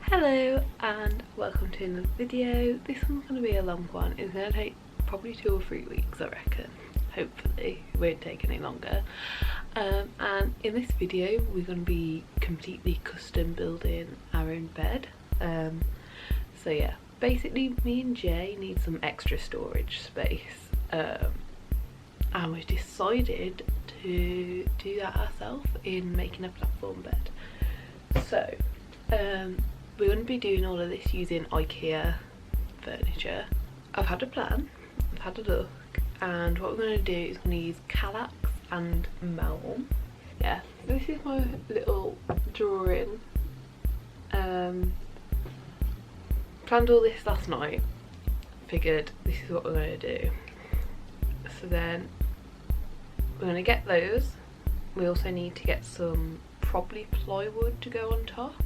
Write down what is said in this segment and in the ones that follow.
Hello and welcome to another video. This one's going to be a long one. It's going to take probably 2 or 3 weeks, I reckon. Hopefully it won't take any longer. And in this video we're going to be completely custom building our own bed. So yeah, basically me and Jay need some extra storage space, and we decided to do that ourselves in making a platform bed. So we're going to be doing all of this using Ikea furniture. I've had a plan, I've had a look, and what we're going to do is we're going to use Kallax and Malm. Yeah, this is my little drawing. Planned all this last night, figured this is what we're going to do. So then we're going to get those. We also need to get some probably plywood to go on top.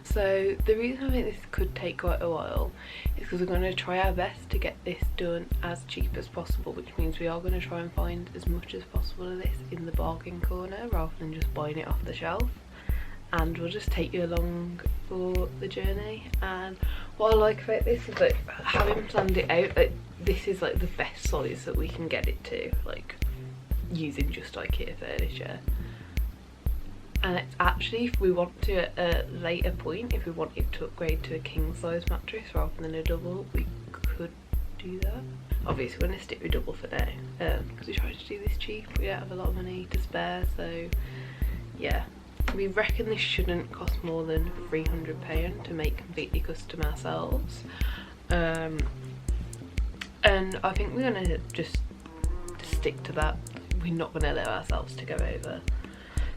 So the reason I think this could take quite a while is because we're going to try our best to get this done as cheap as possible, which means we are going to try and find as much as possible of this in the bargain corner rather than just buying it off the shelf. And we'll just take you along for the journey. And what I like about this is that having planned it out, like, this is like the best size that we can get it to, like using just IKEA furniture. And it's actually, if we want to at a later point, if we wanted to upgrade to a king size mattress rather than a double, we could do that. Obviously we're going to stick with double for now, because we tried to do this cheap. We don't have a lot of money to spare, so yeah. We reckon this shouldn't cost more than £300 to make completely custom ourselves. And I think we're going to just stick to that. We're not going to allow ourselves to go over.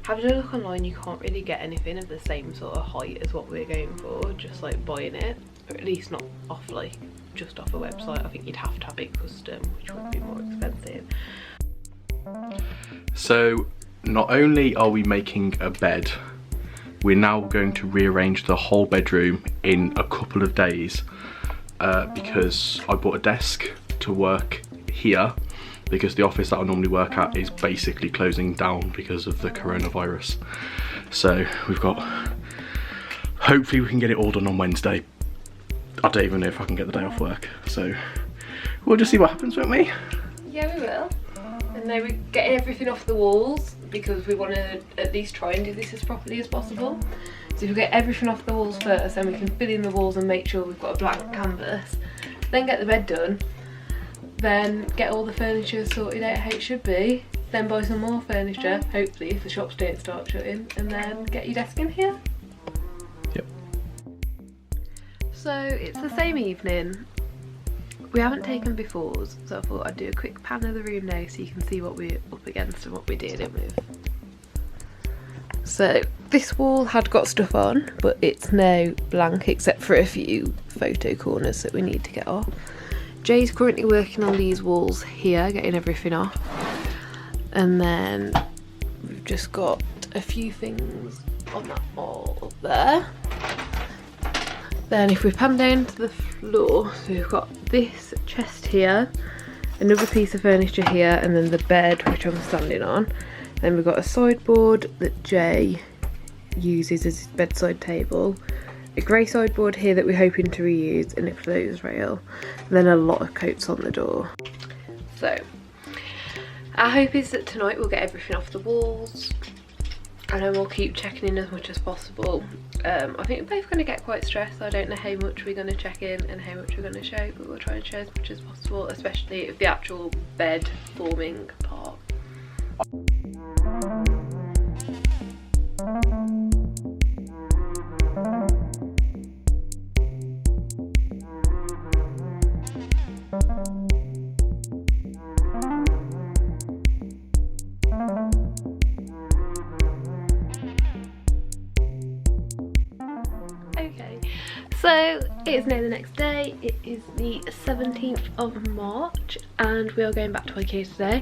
Having a look online, you can't really get anything of the same sort of height as what we're going for, just like buying it, or at least not off like just off a website. I think you'd have to have it custom, which would be more expensive. So not only are we making a bed, we're now going to rearrange the whole bedroom in a couple of days, because I bought a desk to work here, because the office that I normally work at is basically closing down because of the coronavirus. So we've got, hopefully we can get it all done on Wednesday. I don't even know if I can get the day off work, so we'll just see what happens, won't we? Yeah, we will. And then we're getting everything off the walls because we want to at least try and do this as properly as possible. So if we get everything off the walls first, then we can fill in the walls and make sure we've got a blank canvas, then get the bed done, then get all the furniture sorted out how it should be, then buy some more furniture, hopefully if the shops don't start shutting, and then get your desk in here. Yep. So it's the same evening. We haven't taken befores, so I thought I'd do a quick pan of the room now so you can see what we're up against and what we're dealing with. So this wall had got stuff on, but it's now blank except for a few photo corners that we need to get off. Jay's currently working on these walls here, getting everything off, and then we've just got a few things on that wall up there. Then if we pan down to the floor, so we've got this chest here, another piece of furniture here, and then the bed which I'm standing on. Then we've got a sideboard that Jay uses as his bedside table, a grey sideboard here that we're hoping to reuse, and a clothes rail, and then a lot of coats on the door. So our hope is that tonight we'll get everything off the walls, and then we'll keep checking in as much as possible. I think we're both going to get quite stressed. I don't know how much we're going to check in and how much we're going to show, but we'll try and show as much as possible, especially of the actual bed forming part. So it's now the next day. It is the 17th of March and we are going back to Ikea today.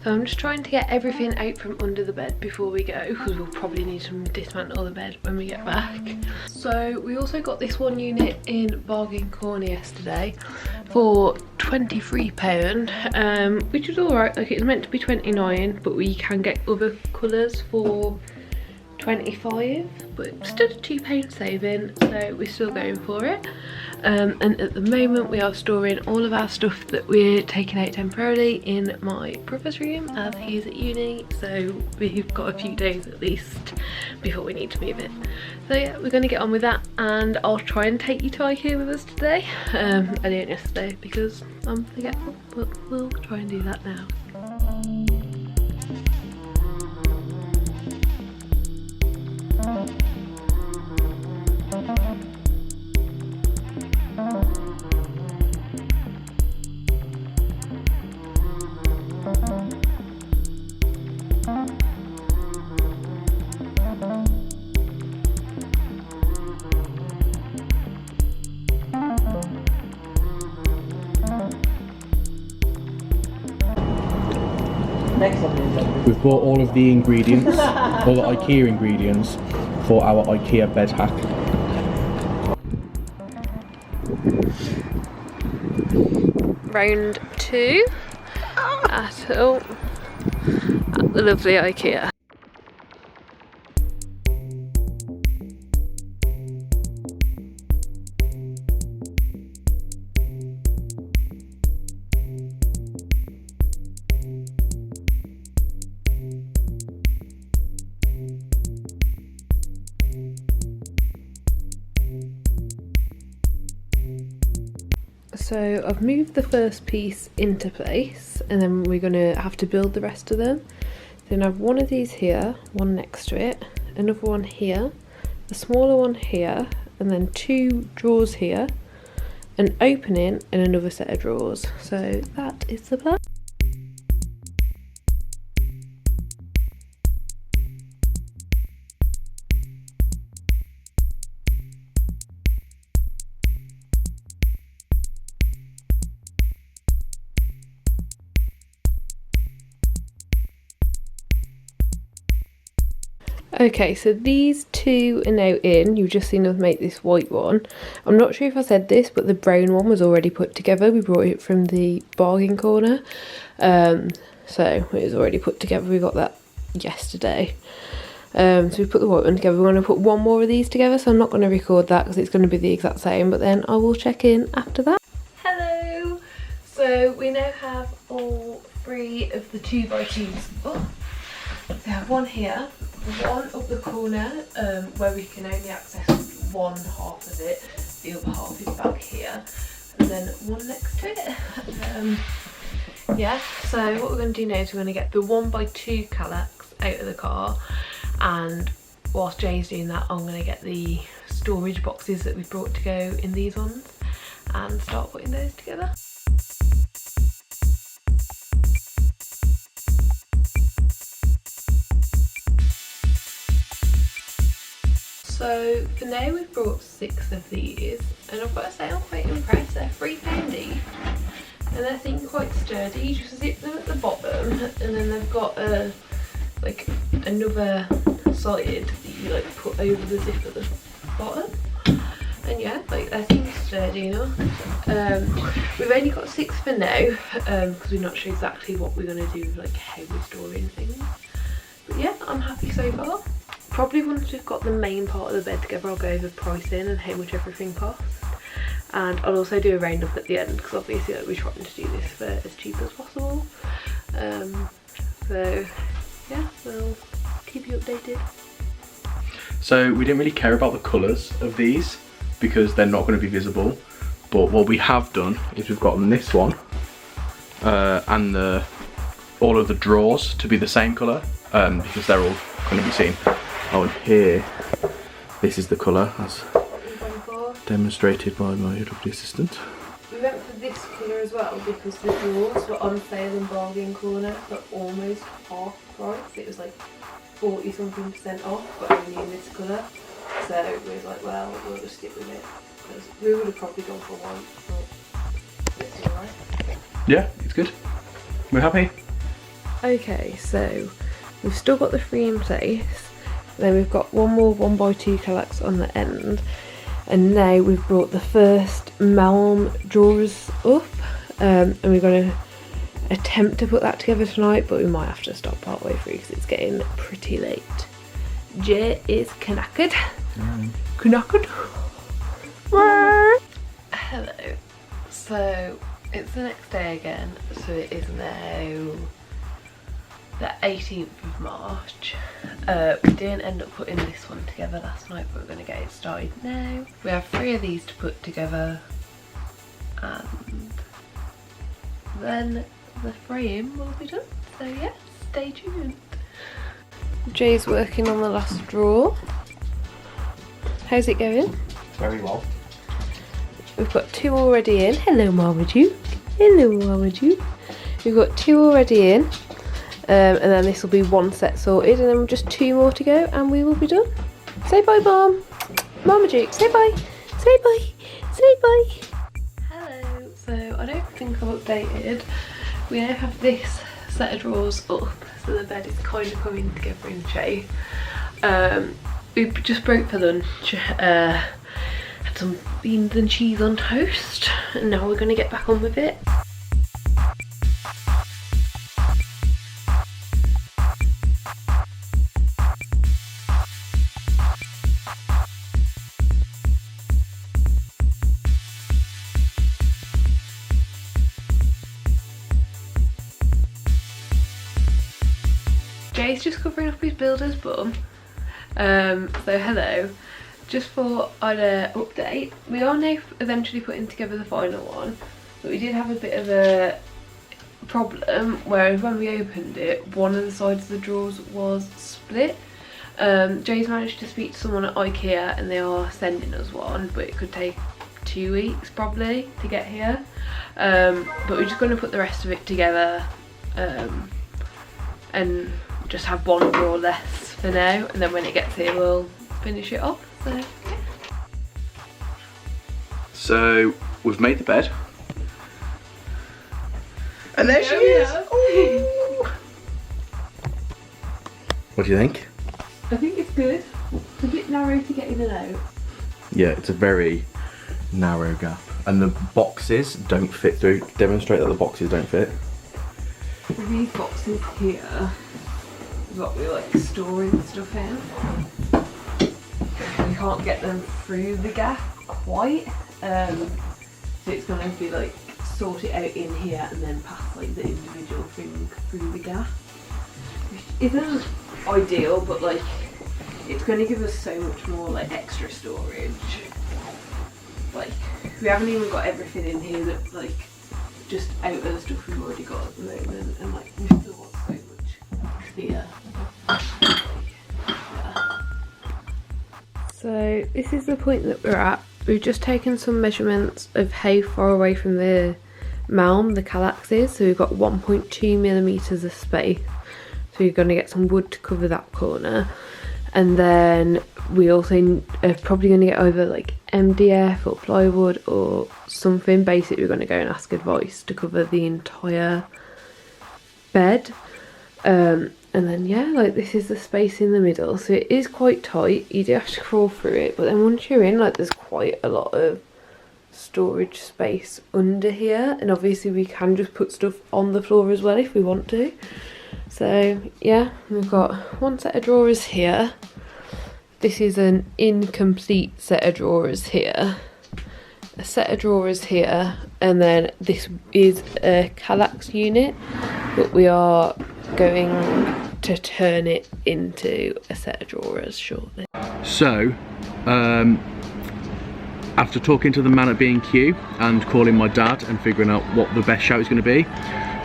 So I'm just trying to get everything out from under the bed before we go, because we'll probably need to dismantle the bed when we get back. So we also got this one unit in Bargain Corner yesterday for £23, which is alright. Like, it's meant to be 29, but we can get other colours for £25, but still a £2 saving, so we're still going for it. And at the moment we are storing all of our stuff that we're taking out temporarily in my brother's room as he's at uni, so we've got a few days at least before we need to move it. So yeah, we're going to get on with that, and I'll try and take you to Ikea with us today. I didn't yesterday because I'm forgetful, but we'll try and do that now. We've bought all of the ingredients, all the Ikea ingredients for our Ikea bed hack. Round 2 at the lovely Ikea. So I've moved the first piece into place, and then we're going to have to build the rest of them. Then I have one of these here, one next to it, another one here, a smaller one here, and then 2 drawers here, an opening and another set of drawers. So that is the plan. Okay, so these 2 are now in. You've just seen us make this white one. I'm not sure if I said this, but the brown one was already put together. We brought it from the bargain corner. So it was already put together. We got that yesterday. So we put the white one together. We're going to put one more of these together, so I'm not going to record that because it's going to be the exact same, but then I will check in after that. Hello! So we now have all 3 of the 2x2s. Oh, we have one here, one up the corner where we can only access one half of it, the other half is back here, and then one next to it. Yeah, so what we're going to do now is we're going to get the 1x2 Kallax out of the car, and whilst Jay's doing that I'm going to get the storage boxes that we brought to go in these ones and start putting those together. So for now we've brought 6 of these, and I've got to say I'm quite impressed. They're £3 each, and they seem quite sturdy. You just zip them at the bottom, and then they've got like another side that you like put over the zip at the bottom. And yeah, like they seem sturdy enough. We've only got 6 for now because we're not sure exactly what we're going to do, like how we're storing things. But yeah, I'm happy so far. Probably once we've got the main part of the bed together I'll go over pricing and how much everything costs, and I'll also do a roundup at the end because obviously like, we're trying to do this for as cheap as possible. So yeah, we'll keep you updated. So we didn't really care about the colours of these because they're not going to be visible, but what we have done is we've gotten this one and all of the drawers to be the same colour because they're all going to be seen. Oh, and here, this is the colour as demonstrated by my lovely assistant. We went for this colour as well because the drawers were on sale in bargain corner for almost half price. It was like 40-something% off, but only in this colour. So we was like, well, we'll just stick with it because we would have probably gone for white, but it's alright. Yeah, it's good. We're happy. Okay, so we've still got the 3 in place. Then we've got one more 1x2 Kallax on the end, and now we've brought the first Malm drawers up, and we're going to attempt to put that together tonight, but we might have to stop part way through because it's getting pretty late. Jay is knackered. Knackered. Hello. So it's the next day again. So it is now the 18th of March. We didn't end up putting this one together last night, but we're going to get it started now. We have 3 of these to put together, and then the frame will be done. So yeah, stay tuned. Jay's working on the last drawer. How's it going? Very well. We've got 2 already in. Hello, Marmaduke. Hello, Marmaduke. We've got 2 already in. And then this will be 1 set sorted, and then just 2 more to go, and we will be done. Say bye, Mom. Marmaduke, say bye. Say bye. Say bye. Hello. So I don't think I've updated. We now have this set of drawers up, so the bed is kind of coming together in shape. We just broke for lunch. Had some beans and cheese on toast, and now we're going to get back on with it. Jay's just covering up his builder's bum. So hello. Just thought I'd update. We are now eventually putting together the final one, but we did have a bit of a problem, whereas when we opened it, one of the sides of the drawers was split. Jay's managed to speak to someone at Ikea, and they are sending us one, but it could take 2 weeks probably to get here. But we're just going to put the rest of it together, and just have 1 drawer left for now, and then when it gets here we'll finish it off. So yeah. So we've made the bed, and there she is. Ooh. What do you think? I think it's good. It's a bit narrow to get in and out. Yeah, it's a very narrow gap, and the boxes don't fit through. Demonstrate that the boxes don't fit. These boxes here is what we like storing stuff in. We can't get them through the gap quite, so it's going to be like sort it out in here and then pass like the individual thing through the gap, which isn't ideal, but like it's going to give us so much more like extra storage. Like we haven't even got everything in here that like just out of the stuff we've already got at the moment, and like we still want so much clear. So this is the point that we're at. We've just taken some measurements of how far away from the Malm the Kallax is. So we've got 1.2 millimeters of space. So you're going to get some wood to cover that corner. And then we also are probably going to get over like MDF or plywood or something. Basically we're going to go and ask advice to cover the entire bed. And then yeah, like this is the space in the middle, so it is quite tight. You do have to crawl through it, but then once you're in, like there's quite a lot of storage space under here, and obviously we can just put stuff on the floor as well if we want to. So yeah, we've got 1 set of drawers here. This is an incomplete set of drawers here. A set of drawers here, and then this is a Kallax unit, but we are going to turn it into a set of drawers shortly. So, after talking to the man at B&Q and calling my dad and figuring out what the best shout is going to be,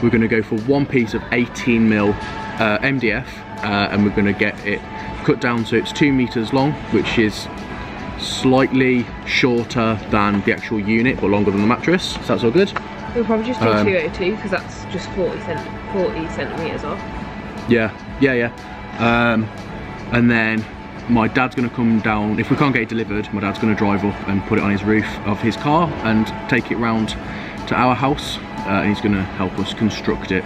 we're going to go for 1 piece of 18mm MDF, and we're going to get it cut down so it's 2 meters long, which is slightly shorter than the actual unit but longer than the mattress. So that's all good. We'll probably just do 202 because that's just 40 centimeters off. Yeah. And then my dad's going to come down. If we can't get it delivered, my dad's going to drive up and put it on his roof of his car and take it round to our house, and he's going to help us construct it.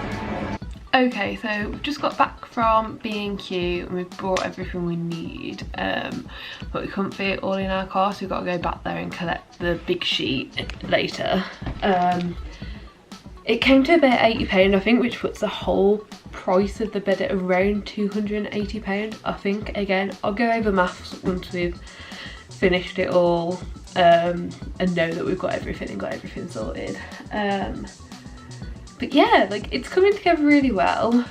Okay, so we've just got back from B&Q and we've brought everything we need, but we couldn't fit it all in our car, so we've got to go back there and collect the big sheet later. It came to about £80 I think, which puts the whole price of the bed at around £280 I think. Again, I'll go over maths once we've finished it all and know that we've got everything and got everything sorted. But yeah, like it's coming together really well,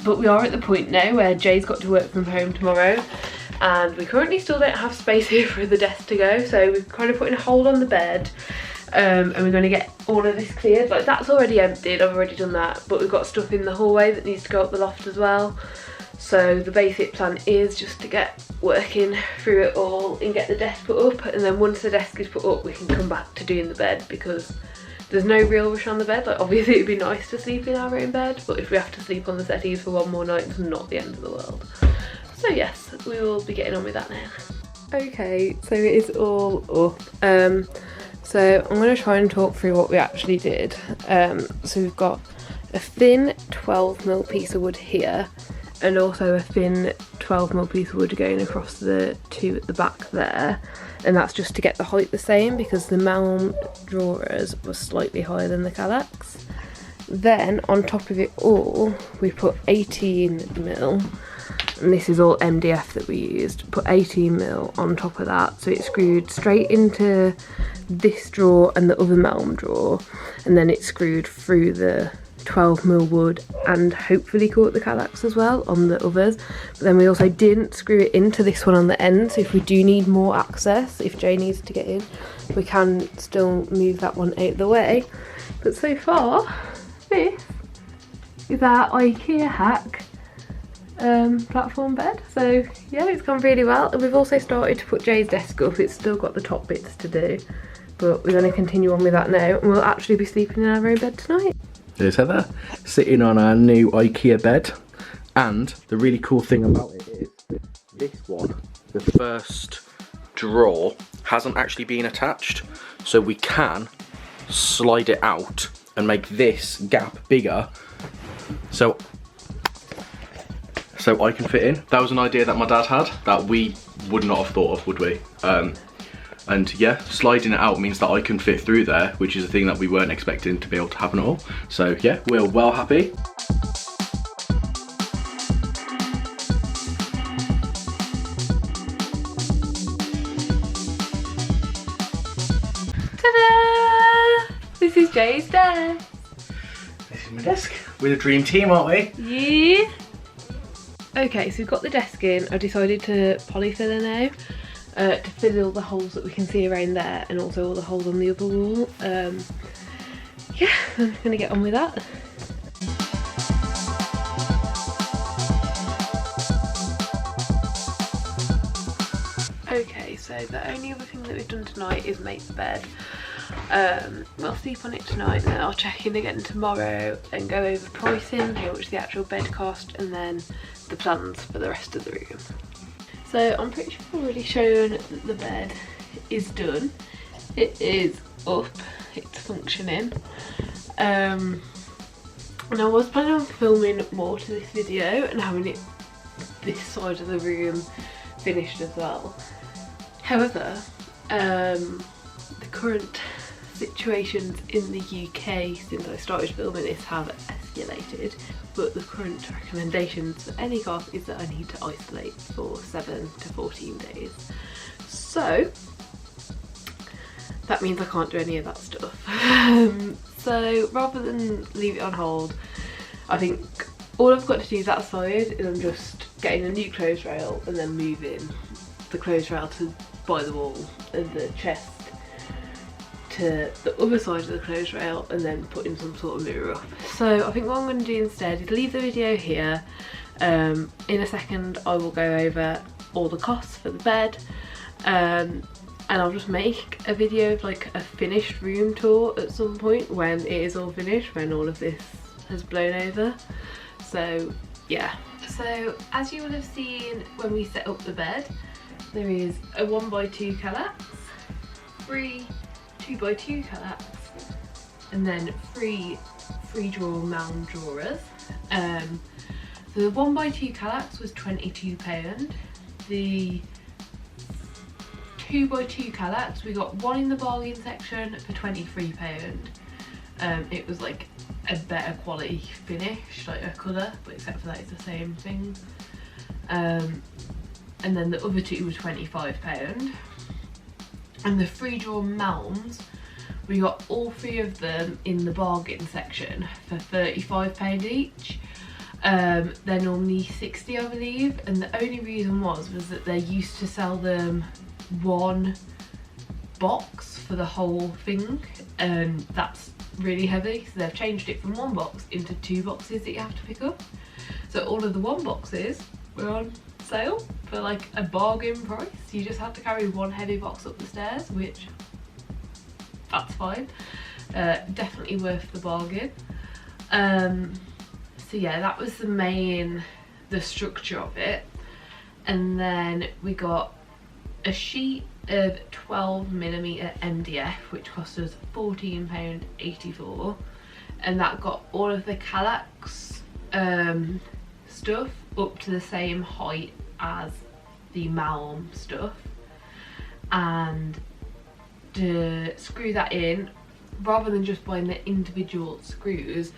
but we are at the point now where Jay's got to work from home tomorrow and we currently still don't have space here for the desk to go, so we're kind of putting a hold on the bed. And we're going to get all of this cleared. Like that's already emptied, I've already done that, but we've got stuff in the hallway that needs to go up the loft as well. So the basic plan is just to get working through it all and get the desk put up, and then once the desk is put up we can come back to doing the bed, because there's no real rush on the bed. Like obviously it'd be nice to sleep in our own bed, but if we have to sleep on the settees for one more night, it's not the end of the world. So yes, we will be getting on with that now. Okay, so it is all up. So I'm going to try and talk through what we actually did. So we've got a thin 12mm piece of wood here, and also a thin 12mm piece of wood going across the two at the back there. And that's just to get the height the same, because the Malm drawers were slightly higher than the Kallax. Then on top of it all, we put 18mm, and this is all MDF that we used. Put 18mm on top of that, so it's screwed straight into this drawer and the other Malm drawer, and then it's screwed through the 12mm wood and hopefully caught the Kallax as well on the others. But then we also didn't screw it into this one on the end, so if we do need more access, if Jay needs to get in, we can still move that one out of the way. But so far, this is our ikeahack platform bed. So yeah, it's gone really well. And we've also started to put Jay's desk up. It's still got the top bits to do, but we're going to continue on with that now, and we'll actually be sleeping in our own bed tonight. There's Heather sitting on our new IKEA bed, and the really cool thing about it is this one, the first drawer, hasn't actually been attached, so we can slide it out and make this gap bigger so I can fit in. That was an idea that my dad had that we would not have thought of, would we? And yeah, sliding it out means that I can fit through there, which is a thing that we weren't expecting to be able to happen at all. So yeah, we're well happy. Ta-da! This is Jay's desk. This is my desk. We're the dream team, aren't we? Yeah. Okay, so we've got the desk in. I've decided to polyfill now. To fill all the holes that we can see around there, and also all the holes on the other wall. Yeah, I'm just going to get on with that. Okay, so the only other thing that we've done tonight is make the bed. We'll sleep on it tonight, and then I'll check in again tomorrow and go over pricing, how much the actual bed cost, and then the plans for the rest of the room. So I'm pretty sure I've already shown that the bed is done. It is up, it's functioning. And I was planning on filming more to this video and having it this side of the room finished as well. However, the current situations in the UK since I started filming this have escalated, but the current recommendations for any cough is that I need to isolate for 7 to 14 days. So that means I can't do any of that stuff. So rather than leave it on hold, I think all I've got to do that side is I'm just getting a new clothes rail and then moving the clothes rail to by the wall and the chest to the other side of the clothes rail, and then putting some sort of mirror up. So I think what I'm going to do instead is leave the video here. In a second I will go over all the costs for the bed, and I'll just make a video of like a finished room tour at some point when it is all finished, when all of this has blown over. So yeah. So as you will have seen when we set up the bed, there is a 1x2 Kallax, 3 2x2 Kallax, and then 3 drawer Malm drawers. So the 1x2 Kallax was £22. The 2x2 Kallax, we got one in the bargain section for £23. It was like a better quality finish, like a colour, but except for that it's the same thing. And then the other two were £25. And the 3-drawer Malms, we got all 3 of them in the bargain section for £35 each. They're normally 60, I believe, and the only reason was that they used to sell them one box for the whole thing, and that's really heavy, so they've changed it from one box into 2 boxes that you have to pick up. So all of the 1 boxes were on sale for like a bargain price. You just had to carry one heavy box up the stairs, which that's fine. Definitely worth the bargain. So yeah, that was the structure of it. And then we got a sheet of 12mm MDF, which cost us £14.84, and that got all of the Kallax stuff up to the same height as the Malm stuff. And to screw that in, rather than just buying the individual screws,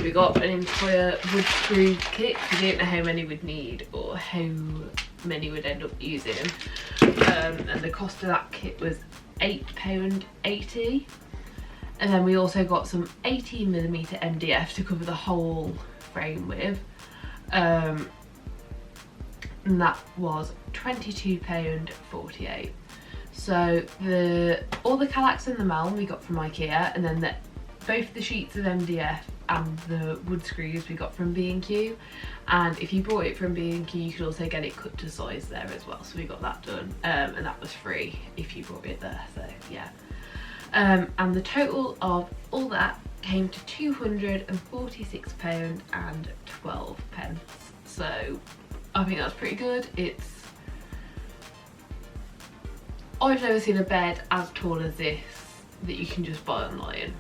we got an entire wood screw kit. We didn't know how many we'd need or how many we'd end up using, and the cost of that kit was £8.80. And then we also got some 18mm MDF to cover the whole frame with, and that was £22.48. So all the Kallax and the Malm we got from Ikea, and then both the sheets of MDF and the wood screws we got from B&Q. And if you bought it from B&Q, you could also get it cut to size there as well, so we got that done, and that was free if you bought it there, so yeah. And the total of all that came to £246.12. So I think that's pretty good. I've never seen a bed as tall as this that you can just buy online.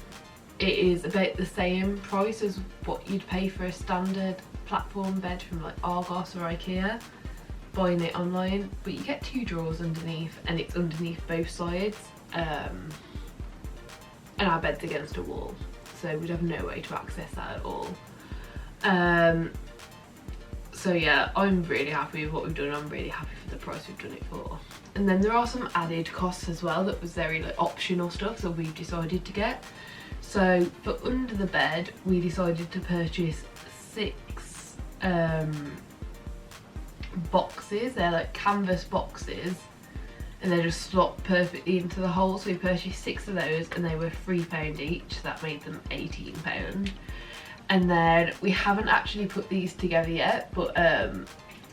It is about the same price as what you'd pay for a standard platform bed from like Argos or Ikea, buying it online, but you get 2 drawers underneath, and it's underneath both sides, and our bed's against a wall, so we'd have no way to access that at all. So yeah, I'm really happy with what we've done. I'm really happy for the price we've done it for. And then there are some added costs as well that was very like optional stuff that we've decided to get. So for under the bed, we decided to purchase 6 boxes. They're like canvas boxes, and they just slot perfectly into the hole. So we purchased 6 of those, and they were £3 each, so that made them £18. And then we haven't actually put these together yet, but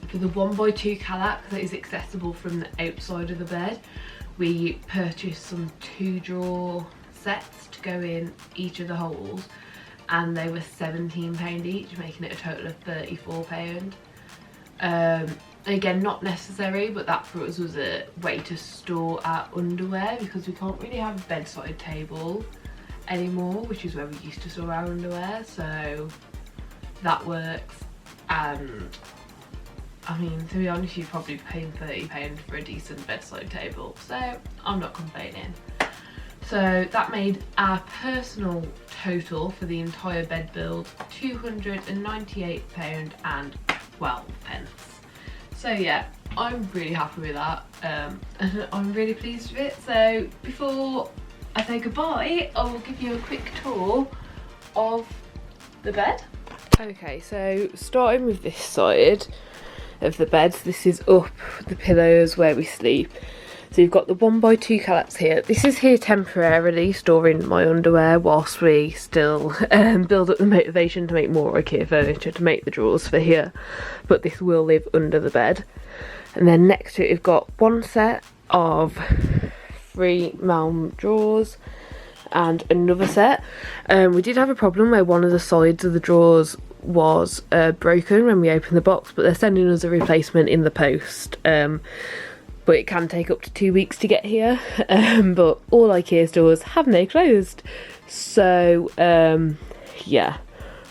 for the 1x2 Kallax that is accessible from the outside of the bed, we purchased some 2-drawer sets to go in each of the holes, and they were £17 each, making it a total of £34. Again, not necessary, but that for us was a way to store our underwear, because we can't really have a bedside table anymore, which is where we used to store our underwear, so that works. And I mean, to be honest, you're probably paying £30 for a decent bedside table, so I'm not complaining. So that made our personal total for the entire bed build £298.12. So yeah, I'm really happy with that, and I'm really pleased with it. So before I say goodbye, I will give you a quick tour of the bed. Okay, so starting with this side of the bed, this is up the pillows where we sleep. So you've got the 1x2 Kallax here. This is here temporarily, storing my underwear whilst we still build up the motivation to make more Ikea furniture to make the drawers for here. But this will live under the bed. And then next to it, we've got one set of 3 Malm drawers and another set. We did have a problem where one of the sides of the drawers was broken when we opened the box, but they're sending us a replacement in the post. But it can take up to 2 weeks to get here. But all IKEA stores have now closed. So yeah,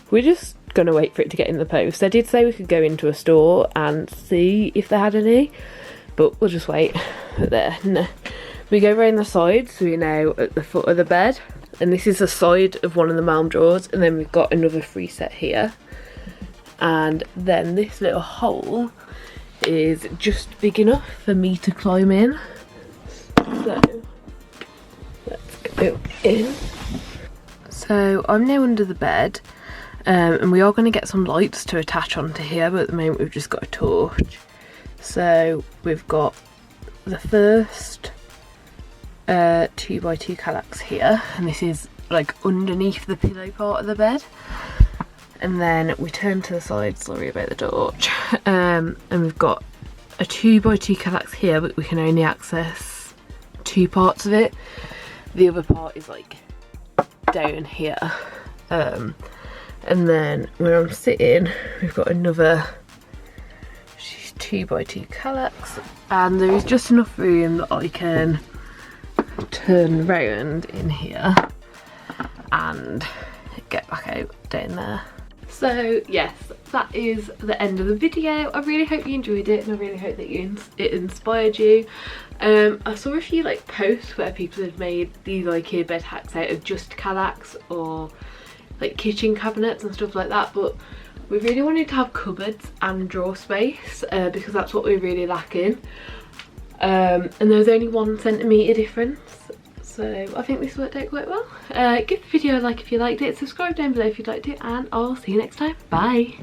we're just gonna wait for it to get in the post. They did say we could go into a store and see if they had any, but we'll just wait. But there, no. We go around the side, so we're now at the foot of the bed, and this is the side of one of the Malm drawers, and then we've got another free set here, and then this little hole is just big enough for me to climb in. So let's go in. So I'm now under the bed, and we are going to get some lights to attach onto here, but at the moment we've just got a torch. So we've got the first 2x2 Kallax here, and this is like underneath the pillow part of the bed. And then we turn to the side, sorry about the torch, and we've got a 2x2 Kallax here, but we can only access 2 parts of it. The other part is like down here, and then where I'm sitting we've got another 2x2 Kallax, and there is just enough room that I can turn round in here and get back out down there. So yes, that is the end of the video. I really hope you enjoyed it, and I really hope that it inspired you. I saw a few like posts where people had made these IKEA bed hacks out of just Kallax or like kitchen cabinets and stuff like that, but we really wanted to have cupboards and drawer space because that's what we're really lacking. And there was only 1 centimetre difference, so I think this worked out quite well. Give the video a like if you liked it, subscribe down below if you'd like to, and I'll see you next time. Bye!